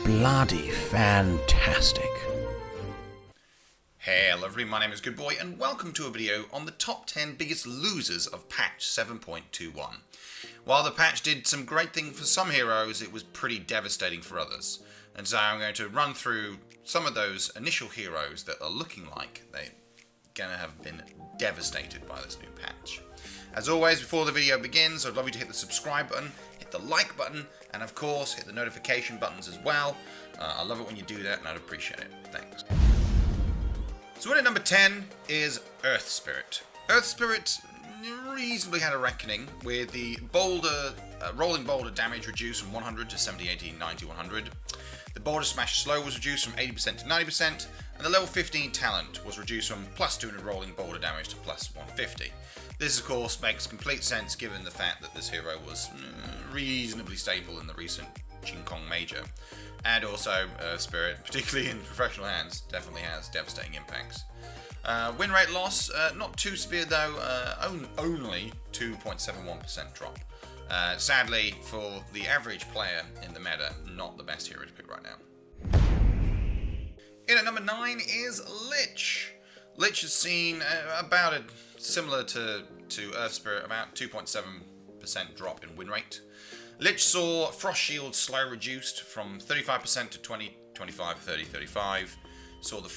bloody fantastic. Hello everybody, my name is Good Boy and welcome to a video on the top 10 biggest losers of patch 7.21. While the patch did some great things for some heroes, it was pretty devastating for others. And so I'm going to run through some of those initial heroes that are looking like they're going to have been devastated by this new patch. As always, before the video begins, I'd love you to hit the subscribe button, hit the like button, and of course hit the notification buttons as well. I love it when you do that and I'd appreciate it. Thanks. So in at number 10 is Earth Spirit. Earth Spirit reasonably had a reckoning with the boulder, rolling boulder damage reduced from 100 to 70, 80, 90, 100. The boulder smash slow was reduced from 80% to 90%, and the level 15 talent was reduced from plus 200 rolling boulder damage to plus 150. This of course makes complete sense given the fact that this hero was reasonably stable in the recent King Kong Major. And also, Spirit, particularly in professional hands, definitely has devastating impacts. Win rate loss, not too severe though, only 2.71% drop. Sadly, for the average player in the meta, not the best hero to pick right now. In at number 9 is Lich. Lich has seen about a similar to Earth Spirit, about 2.7% drop in win rate. Lich saw Frost Shield slow reduced from 35% to 20, 25, 30, 35. Saw the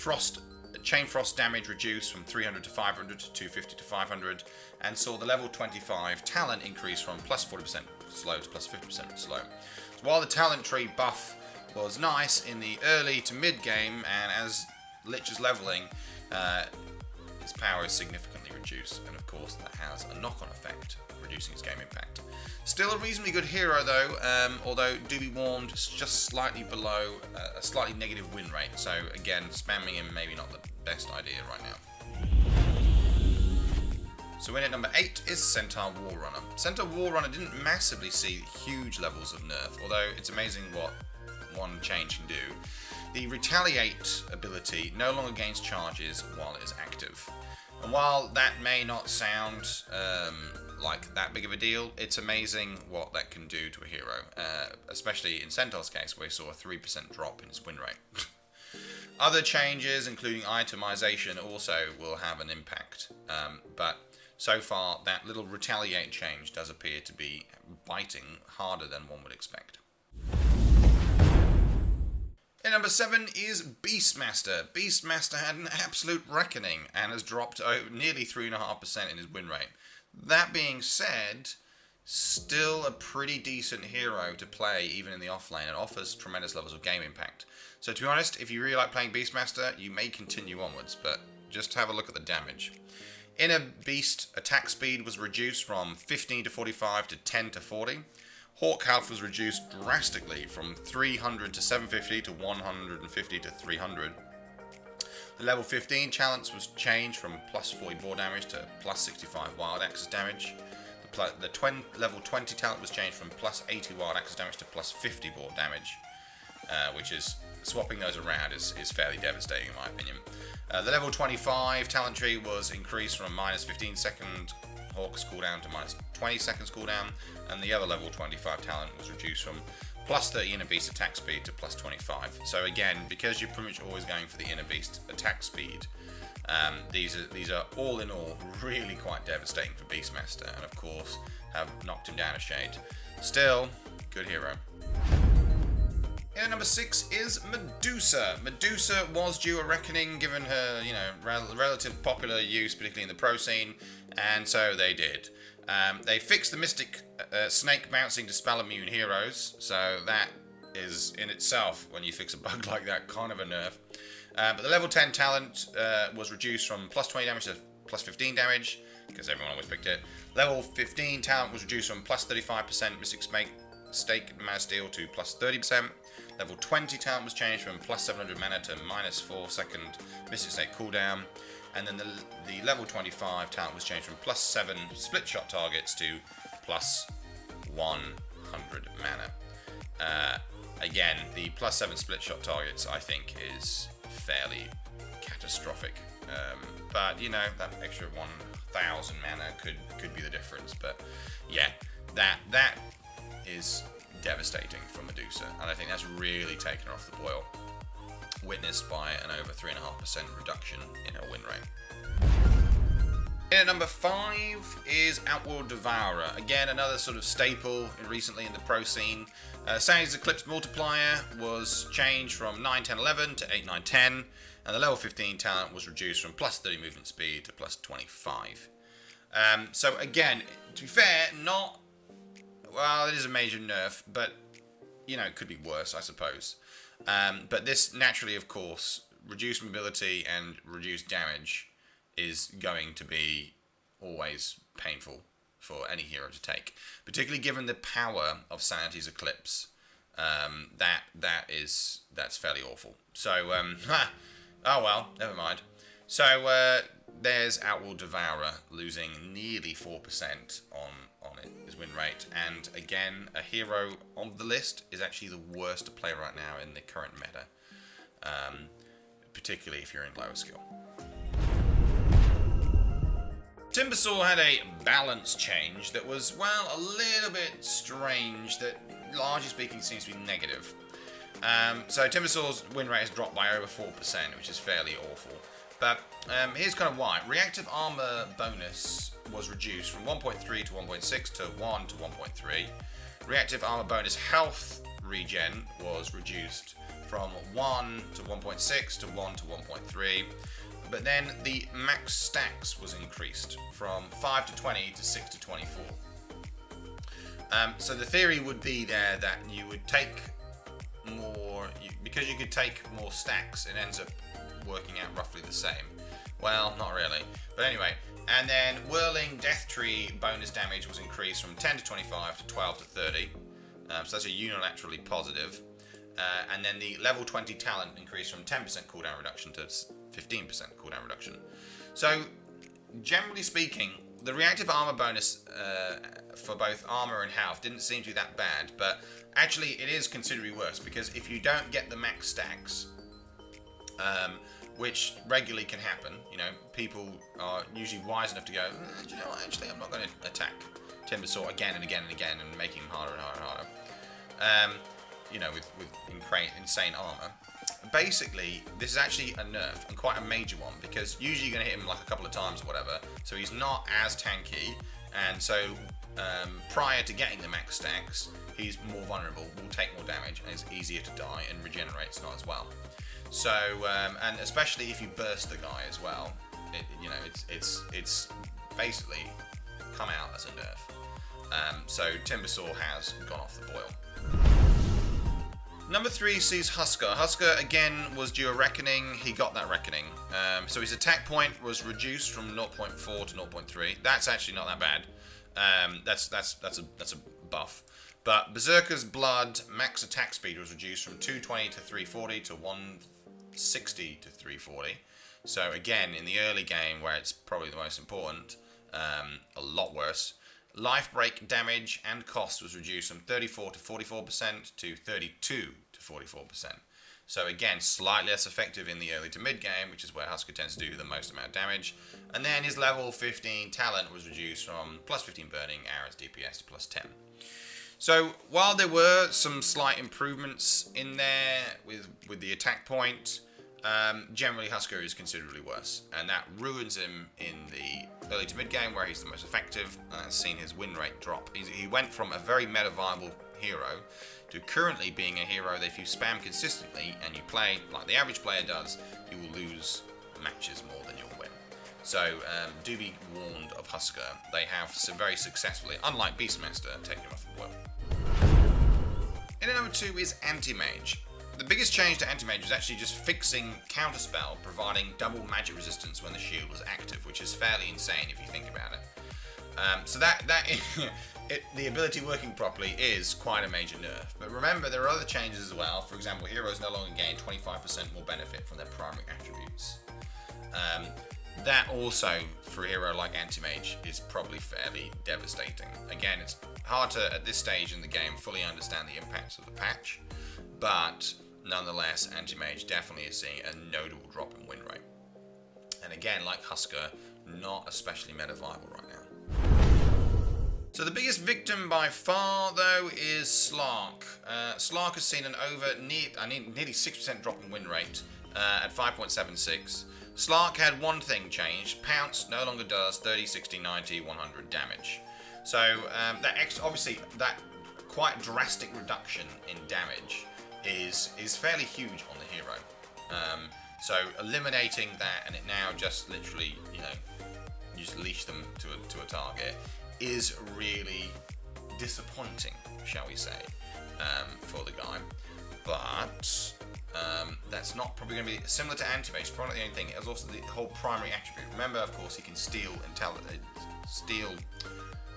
Chain Frost damage reduced from 300 to 500 to 250 to 500. And saw the level 25 talent increase from plus 40% slow to plus 50% slow. So while the talent tree buff was nice in the early to mid game, and as Lich is leveling, his power is significantly reduced, and of course that has a knock-on effect, reducing his game impact. Still a reasonably good hero though, although do be warned, just slightly below a slightly negative win rate, so again, spamming him maybe not the best idea right now. So in at number 8 is Centaur Warrunner. Centaur Warrunner didn't massively see huge levels of nerf, although it's amazing what one change can do. The Retaliate ability no longer gains charges while it is active. And while that may not sound like that big of a deal, it's amazing what that can do to a hero, especially in Centaur's case where he saw a 3% drop in his win rate. Other changes, including itemization, also will have an impact, but so far that little Retaliate change does appear to be biting harder than one would expect. And number 7 is Beastmaster. Beastmaster had an absolute reckoning and has dropped nearly 3.5% in his win rate. That being said, still a pretty decent hero to play even in the offlane and offers tremendous levels of game impact. So to be honest, if you really like playing Beastmaster, you may continue onwards, but just have a look at the damage. Inner Beast attack speed was reduced from 15 to 45 to 10 to 40. Hawk health was reduced drastically from 300 to 750 to 150 to 300. The level 15 challenge was changed from plus 40 board damage to plus 65 wild axis damage. The level 20 talent was changed from plus 80 wild axis damage to plus 50 board damage, which is, swapping those around is fairly devastating in my opinion. The level 25 talent tree was increased from minus 15 second Hawk's cooldown to minus 20 seconds cooldown, and the other level 25 talent was reduced from plus 30 Inner Beast attack speed to plus 25. So again, because you're pretty much always going for the Inner Beast attack speed, these are all in all really quite devastating for Beastmaster, and of course have knocked him down a shade. Still, good hero. And at number 6 is Medusa. Medusa was due a reckoning given her, relative popular use, particularly in the pro scene, and so they did. They fixed the Mystic Snake bouncing to spell immune heroes, so that is in itself, when you fix a bug like that, kind of a nerf. But the level 10 talent was reduced from plus 20 damage to plus 15 damage, because everyone always picked it. Level 15 talent was reduced from plus 35% Mystic Stake mana steal to plus 30%. Level 20 talent was changed from plus 700 mana to minus 4 second Mystic Snake cooldown. And then the level 25 talent was changed from plus 7 split shot targets to plus 100 mana. Again, the plus 7 split shot targets I think is fairly catastrophic. But you know, that extra 1,000 mana could be the difference. But yeah, that is devastating for Medusa, and I think that's really taken her off the boil, witnessed by an over 3.5% reduction in her win rate. In at number 5 is Outworld Devourer. Again, another sort of staple recently in the pro scene. Sanity's Eclipse multiplier was changed from 9, 10, 11 to 8, 9, 10, and the level 15 talent was reduced from plus 30 movement speed to plus 25. So again, to be fair, not... Well, it is a major nerf, but, you know, it could be worse, I suppose. But this naturally, of course, reduced mobility and reduced damage is going to be always painful for any hero to take, particularly given the power of Sanity's Eclipse. That's fairly awful. So, oh well, never mind. So there's Outworld Devourer losing nearly 4% on his win rate, and again, a hero on the list is actually the worst to play right now in the current meta, particularly if you're in lower skill. Timbersaw had a balance change that was, well, a little bit strange, that largely speaking seems to be negative. So Timbersaw's win rate has dropped by over 4%, which is fairly awful. But here's kind of why. Reactive armor bonus was reduced from 1.3 to 1.6 to 1 to 1.3. Reactive armor bonus health regen was reduced from 1 to 1.6 to 1 to 1.3. But then the max stacks was increased from 5 to 20 to 6 to 24. So the theory would be there that you would take more, because you could take more stacks, it ends up working out roughly the same. Well, not really. But anyway, and then Whirling Death Tree bonus damage was increased from 10 to 25 to 12 to 30. So that's a unilaterally positive. And then the level 20 talent increased from 10% cooldown reduction to 15% cooldown reduction. So, generally speaking, the reactive armor bonus for both armor and health didn't seem to be that bad, but actually it is considerably worse, because if you don't get the max stacks, which regularly can happen, you know, people are usually wise enough to go, do you know what, actually I'm not going to attack Timbersaw again and again and again and make him harder and harder and harder. You know, with insane armor. Basically, this is actually a nerf, and quite a major one, because usually you're going to hit him like a couple of times or whatever, so he's not as tanky, and so prior to getting the max stacks, he's more vulnerable, will take more damage, and is easier to die, and regenerates not as well. So, and especially if you burst the guy as well, you know, it's basically come out as a nerf. So Timbersaw has gone off the boil. Number 3 sees Husker. Husker, again, was due a reckoning. He got that reckoning. So his attack point was reduced from 0.4 to 0.3. That's actually not that bad. That's a buff. But Berserker's Blood max attack speed was reduced from 220 to 340 to 160 to 340. So again, in the early game, where it's probably the most important, a lot worse. Life break damage and cost was reduced from 34 to 44% to 32 to 44%. So again, slightly less effective in the early to mid game, which is where Husker tends to do the most amount of damage. And then his level 15 talent was reduced from plus 15 burning, arrows, DPS to plus 10. So while there were some slight improvements in there with the attack point, generally Husker is considerably worse, and that ruins him in the early to mid game where he's the most effective, and seen his win rate drop. He went from a very meta viable hero to currently being a hero that if you spam consistently and you play like the average player does, you will lose matches more than you'll win. So do be warned of Husker. They have very successfully, unlike Beastmaster, taken him off the boil. In at number 2 is Anti-Mage. The biggest change to Anti-Mage was actually just fixing Counterspell, providing double magic resistance when the shield was active, which is fairly insane if you think about it. So the ability working properly is quite a major nerf. But remember, there are other changes as well. For example, heroes no longer gain 25% more benefit from their primary attributes. That also, for a hero like Anti-Mage, is probably fairly devastating. Again, it's hard to, at this stage in the game, fully understand the impacts of the patch, but nonetheless, Anti-Mage definitely is seeing a notable drop in win rate. And again, like Husker, not especially meta viable right now. So the biggest victim by far, though, is Slark. Slark has seen an nearly 6% drop in win rate at 5.76. Slark had one thing changed. Pounce no longer does 30, 60, 90, 100 damage. So obviously that quite drastic reduction in damage is fairly huge on the hero. So eliminating that, and it now just literally, you just leash them to a target, is really disappointing, shall we say, for the guy. But that's not probably going to be similar to Anti-Mage. Probably not the only thing. It was also the whole primary attribute. Remember, of course, he can steal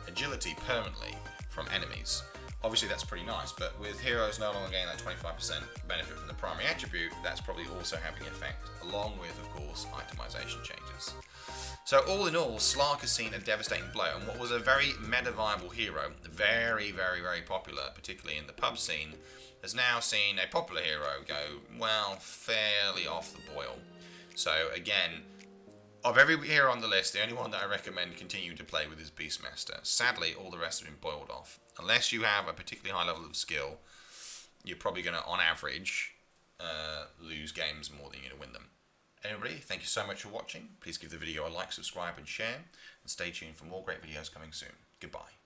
agility permanently from enemies. Obviously, that's pretty nice, but with heroes no longer getting that 25% benefit from the primary attribute, that's probably also having an effect, along with, of course, itemization changes. So all in all, Slark has seen a devastating blow, and what was a very meta-viable hero, very, very, very popular, particularly in the pub scene, has now seen a popular hero go, well, fairly off the boil. So again, of every hero on the list, the only one that I recommend continuing to play with is Beastmaster. Sadly, all the rest have been boiled off. Unless you have a particularly high level of skill, you're probably going to, on average, lose games more than you're going to win them. Anyway, thank you so much for watching. Please give the video a like, subscribe and share, and stay tuned for more great videos coming soon. Goodbye.